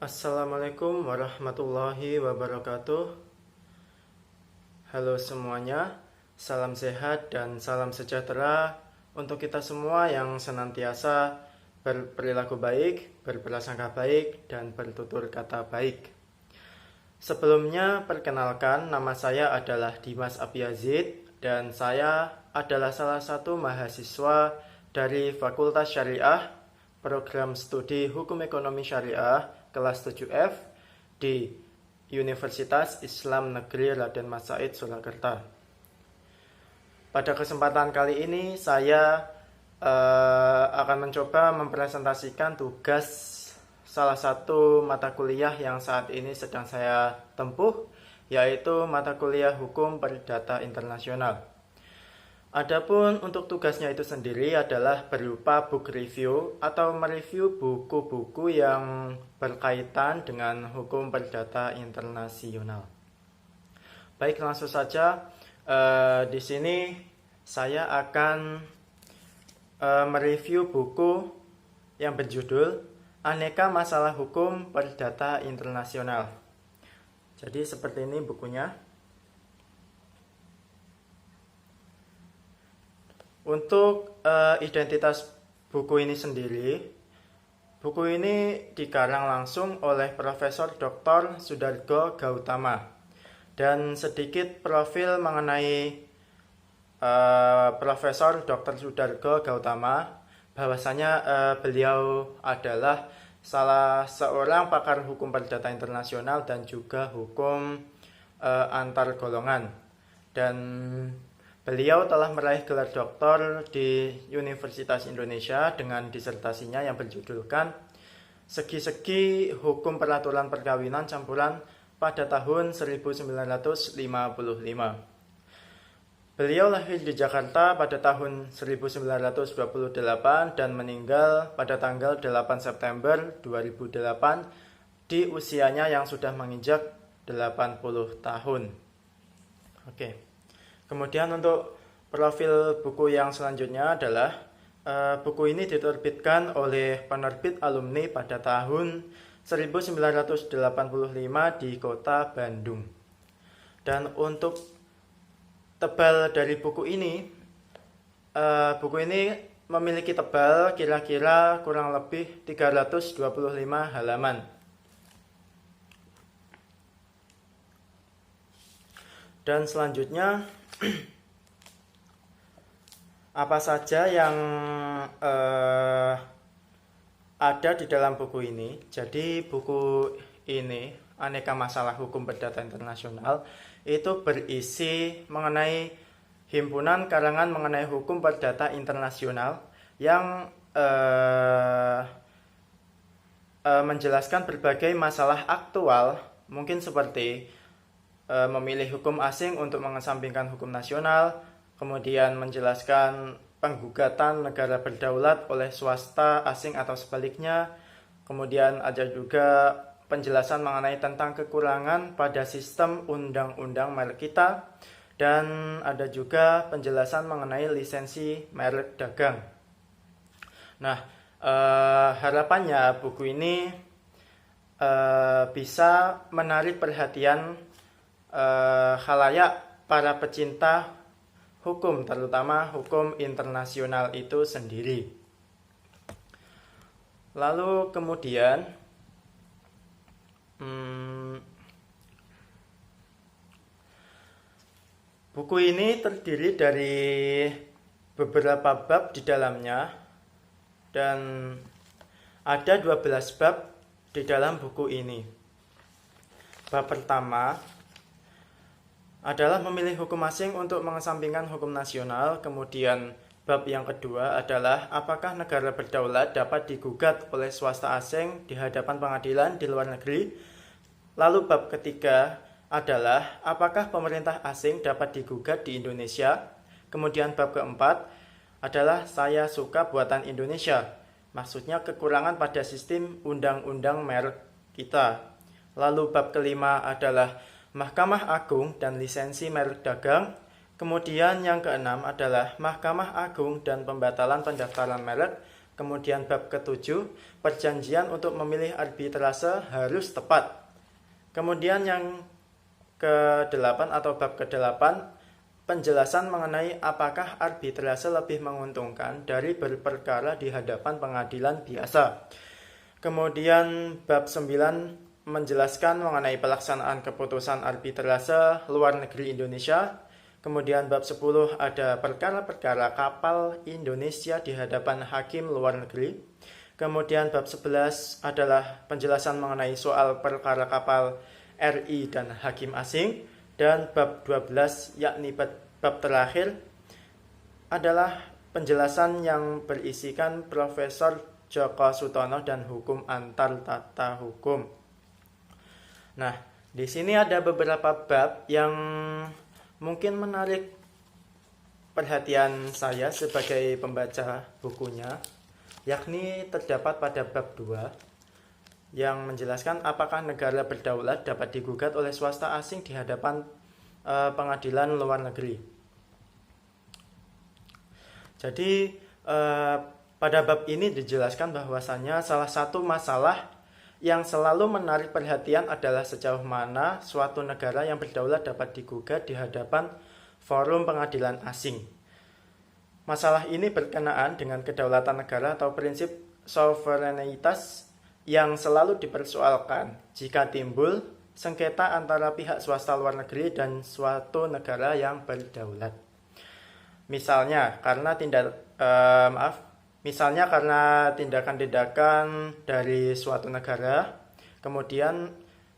Assalamualaikum warahmatullahi wabarakatuh. Halo semuanya, salam sehat dan salam sejahtera untuk kita semua yang senantiasa berperilaku baik, berprasangka baik, dan bertutur kata baik. Sebelumnya, perkenalkan, nama saya adalah Dimas Abiyazid dan saya adalah salah satu mahasiswa dari Fakultas Syariah, Program Studi Hukum Ekonomi Syariah, kelas 7F di Universitas Islam Negeri Raden Mas Said Surakarta. Pada kesempatan kali ini saya akan mencoba mempresentasikan tugas salah satu mata kuliah yang saat ini sedang saya tempuh, yaitu mata kuliah Hukum Perdata Internasional. Adapun untuk tugasnya itu sendiri adalah berupa book review atau mereview buku-buku yang berkaitan dengan hukum perdata internasional. Baik, langsung saja di sini saya akan mereview buku yang berjudul Aneka Masalah Hukum Perdata Internasional. Jadi seperti ini bukunya. Untuk identitas buku ini sendiri, buku ini dikarang langsung oleh Profesor Dr. Soedargo Gautama. Dan sedikit profil mengenai Profesor Dr. Soedargo Gautama, bahwasanya beliau adalah salah seorang pakar hukum perdata internasional dan juga hukum antar golongan. Dan beliau telah meraih gelar doktor di Universitas Indonesia dengan disertasinya yang berjudulkan Segi-segi Hukum Peraturan Perkawinan Campuran pada tahun 1955. Beliau lahir di Jakarta pada tahun 1928 dan meninggal pada tanggal 8 September 2008 di usianya yang sudah menginjak 80 tahun. Oke. Kemudian untuk profil buku yang selanjutnya adalah buku ini diterbitkan oleh penerbit alumni pada tahun 1985 di kota Bandung. Dan untuk tebal dari buku ini memiliki tebal kira-kira kurang lebih 325 halaman. Dan selanjutnya apa saja yang ada di dalam buku ini. Jadi buku ini, Aneka Masalah Hukum Perdata Internasional, itu berisi mengenai himpunan karangan mengenai hukum perdata internasional yang menjelaskan berbagai masalah aktual, mungkin seperti memilih hukum asing untuk mengesampingkan hukum nasional, kemudian menjelaskan penggugatan negara berdaulat oleh swasta asing atau sebaliknya, kemudian ada juga penjelasan mengenai tentang kekurangan pada sistem undang-undang merek kita, dan ada juga penjelasan mengenai lisensi merek dagang. Nah, harapannya buku ini bisa menarik perhatian khalayak para pecinta hukum, terutama hukum internasional itu sendiri. Lalu kemudian buku ini terdiri dari beberapa bab di dalamnya, dan ada 12 bab di dalam buku ini. Bab pertama adalah memilih hukum asing untuk mengesampingkan hukum nasional. Kemudian bab yang kedua adalah apakah negara berdaulat dapat digugat oleh swasta asing di hadapan pengadilan di luar negeri. Lalu bab ketiga adalah apakah pemerintah asing dapat digugat di Indonesia. Kemudian bab keempat adalah saya suka buatan Indonesia, maksudnya kekurangan pada sistem undang-undang merek kita. Lalu bab kelima adalah Mahkamah Agung dan lisensi merek dagang. Kemudian yang keenam adalah Mahkamah Agung dan pembatalan pendaftaran merek. Kemudian bab ke-7, perjanjian untuk memilih arbitrase harus tepat. Kemudian yang ke-8 atau bab ke-8, penjelasan mengenai apakah arbitrase lebih menguntungkan dari berperkara di hadapan pengadilan biasa. Kemudian bab 9 menjelaskan mengenai pelaksanaan keputusan arbitrase luar negeri Indonesia. Kemudian bab 10 ada perkara-perkara kapal Indonesia di hadapan hakim luar negeri. Kemudian bab 11 adalah penjelasan mengenai soal perkara kapal RI dan hakim asing. Dan bab 12 yakni bab terakhir adalah penjelasan yang berisikan Profesor Djoko Sutono dan hukum antar tata hukum. Nah, di sini ada beberapa bab yang mungkin menarik perhatian saya sebagai pembaca bukunya, yakni terdapat pada bab 2 yang menjelaskan apakah negara berdaulat dapat digugat oleh swasta asing di hadapan pengadilan luar negeri. Jadi pada bab ini dijelaskan bahwasannya salah satu masalah yang selalu menarik perhatian adalah sejauh mana suatu negara yang berdaulat dapat digugat di hadapan forum pengadilan asing. Masalah ini berkenaan dengan kedaulatan negara atau prinsip sovereinitas yang selalu dipersoalkan jika timbul sengketa antara pihak swasta luar negeri dan suatu negara yang berdaulat. Misalnya karena tindakan-tindakan dari suatu negara, kemudian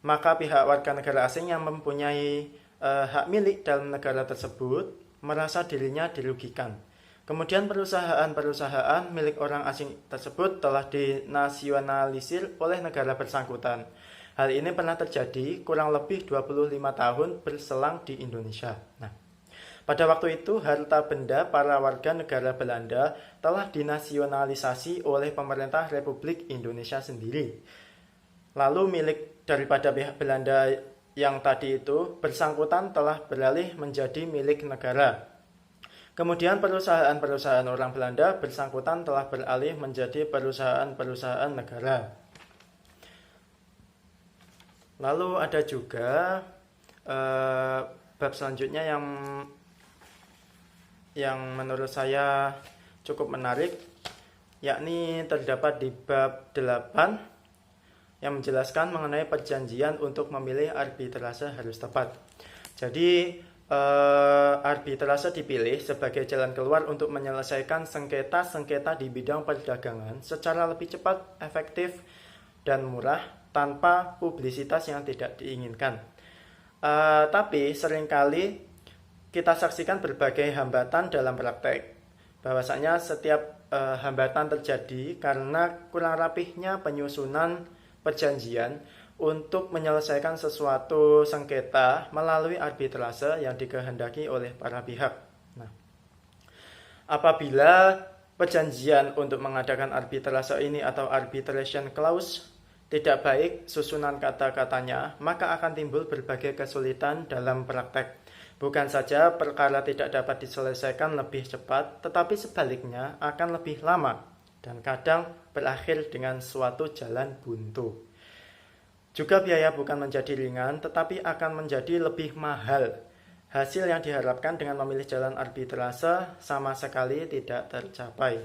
maka pihak warga negara asing yang mempunyai hak milik dalam negara tersebut merasa dirinya dirugikan. Kemudian perusahaan-perusahaan milik orang asing tersebut telah dinasionalisir oleh negara bersangkutan. Hal ini pernah terjadi kurang lebih 25 tahun berselang di Indonesia. Pada waktu itu, harta benda para warga negara Belanda telah dinasionalisasi oleh pemerintah Republik Indonesia sendiri. Lalu milik daripada pihak Belanda yang tadi itu bersangkutan telah beralih menjadi milik negara. Kemudian perusahaan-perusahaan orang Belanda bersangkutan telah beralih menjadi perusahaan-perusahaan negara. Lalu ada juga bab selanjutnya yang menurut saya cukup menarik, yakni terdapat di bab 8 yang menjelaskan mengenai perjanjian untuk memilih arbitrase harus tepat. Jadi arbitrase dipilih sebagai jalan keluar untuk menyelesaikan sengketa-sengketa di bidang perdagangan secara lebih cepat, efektif, dan murah tanpa publisitas yang tidak diinginkan. Tapi seringkali kita saksikan berbagai hambatan dalam praktek. Bahwasanya setiap hambatan terjadi karena kurang rapihnya penyusunan perjanjian untuk menyelesaikan sesuatu sengketa melalui arbitrase yang dikehendaki oleh para pihak. Apabila perjanjian untuk mengadakan arbitrase ini atau arbitration clause tidak baik susunan kata-katanya, maka akan timbul berbagai kesulitan dalam praktek. Bukan saja perkara tidak dapat diselesaikan lebih cepat, tetapi sebaliknya akan lebih lama dan kadang berakhir dengan suatu jalan buntu. Juga biaya bukan menjadi ringan, tetapi akan menjadi lebih mahal. Hasil yang diharapkan dengan memilih jalan arbitrase sama sekali tidak tercapai.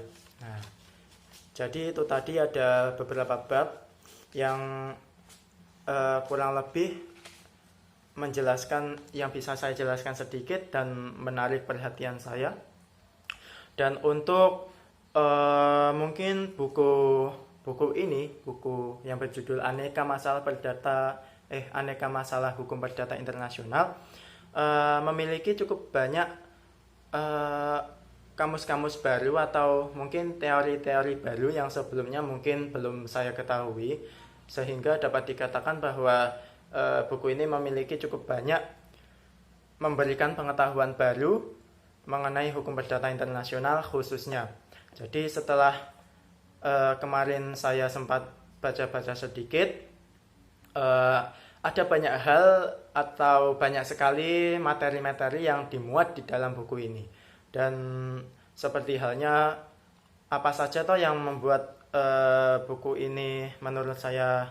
Jadi itu tadi ada beberapa bab yang kurang lebih menjelaskan yang bisa saya jelaskan sedikit dan menarik perhatian saya. Dan untuk mungkin buku yang berjudul Aneka Masalah Hukum Perdata Internasional memiliki cukup banyak kamus-kamus baru atau mungkin teori-teori baru yang sebelumnya mungkin belum saya ketahui, sehingga dapat dikatakan bahwa buku ini memiliki cukup banyak memberikan pengetahuan baru mengenai hukum perdata internasional khususnya. Jadi setelah kemarin saya sempat baca-baca sedikit, ada banyak hal atau banyak sekali materi-materi yang dimuat di dalam buku ini. Dan seperti halnya apa saja toh yang membuat buku ini menurut saya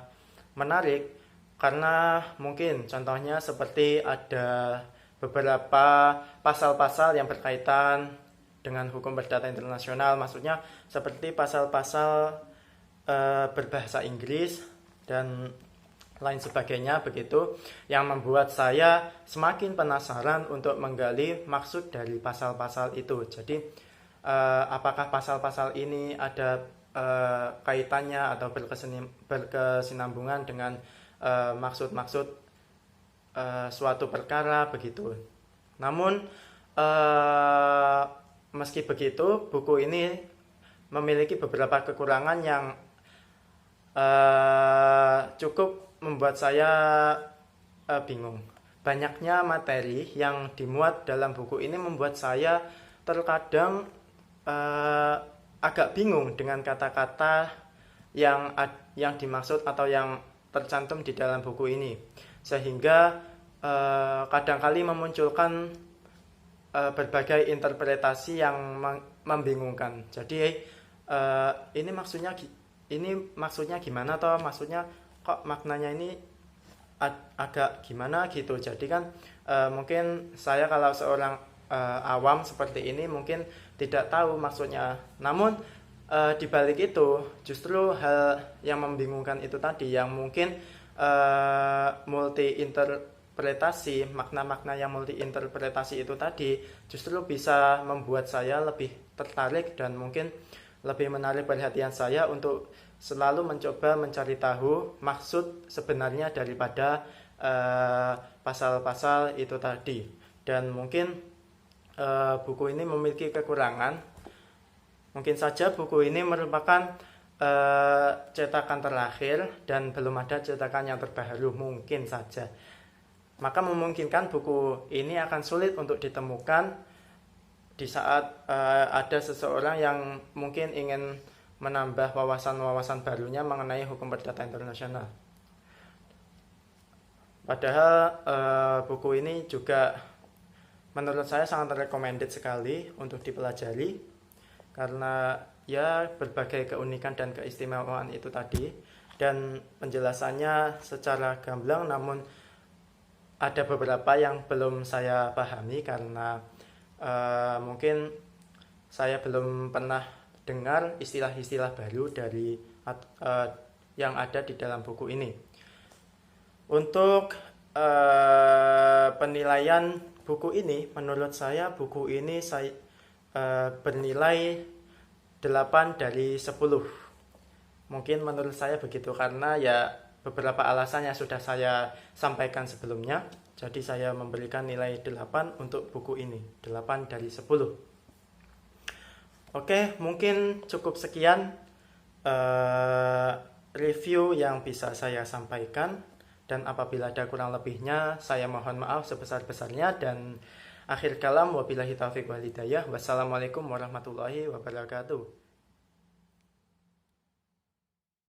menarik, karena mungkin contohnya seperti ada beberapa pasal-pasal yang berkaitan dengan hukum perdata internasional, maksudnya seperti pasal-pasal berbahasa Inggris dan lain sebagainya begitu, yang membuat saya semakin penasaran untuk menggali maksud dari pasal-pasal itu. Jadi apakah pasal-pasal ini ada kaitannya atau berkesinambungan dengan maksud-maksud suatu perkara begitu. Namun meski begitu, buku ini memiliki beberapa kekurangan yang cukup membuat saya bingung. Banyaknya materi yang dimuat dalam buku ini membuat saya terkadang agak bingung dengan kata-kata yang dimaksud atau yang tercantum di dalam buku ini, sehingga kadangkali memunculkan berbagai interpretasi yang membingungkan. Jadi ini maksudnya gimana toh? Maksudnya kok maknanya ini agak gimana gitu. Jadi kan mungkin saya kalau seorang awam seperti ini mungkin tidak tahu maksudnya. Namun di balik itu justru hal yang membingungkan itu tadi, yang mungkin multi interpretasi, makna-makna yang multi interpretasi itu tadi justru bisa membuat saya lebih tertarik dan mungkin lebih menarik perhatian saya untuk selalu mencoba mencari tahu maksud sebenarnya daripada pasal-pasal itu tadi. Dan mungkin buku ini memiliki kekurangan. Mungkin saja buku ini merupakan cetakan terakhir dan belum ada cetakan yang terbaru, mungkin saja. Maka memungkinkan buku ini akan sulit untuk ditemukan di saat ada seseorang yang mungkin ingin menambah wawasan-wawasan barunya mengenai hukum perdata internasional. Padahal buku ini juga menurut saya sangat recommended sekali untuk dipelajari, karena ya berbagai keunikan dan keistimewaan itu tadi, dan penjelasannya secara gamblang, namun ada beberapa yang belum saya pahami karena mungkin saya belum pernah dengar istilah-istilah baru dari yang ada di dalam buku ini. Untuk penilaian buku ini, menurut saya buku ini bernilai 8 dari 10. Mungkin menurut saya begitu, karena ya beberapa alasan yang sudah saya sampaikan sebelumnya. Jadi saya memberikan nilai 8 untuk buku ini, 8 dari 10. Oke, mungkin cukup sekian review yang bisa saya sampaikan, dan apabila ada kurang lebihnya saya mohon maaf sebesar-besarnya, dan akhir kalam wabillahi taufiq wal hidayah. Wassalamualaikum warahmatullahi wabarakatuh.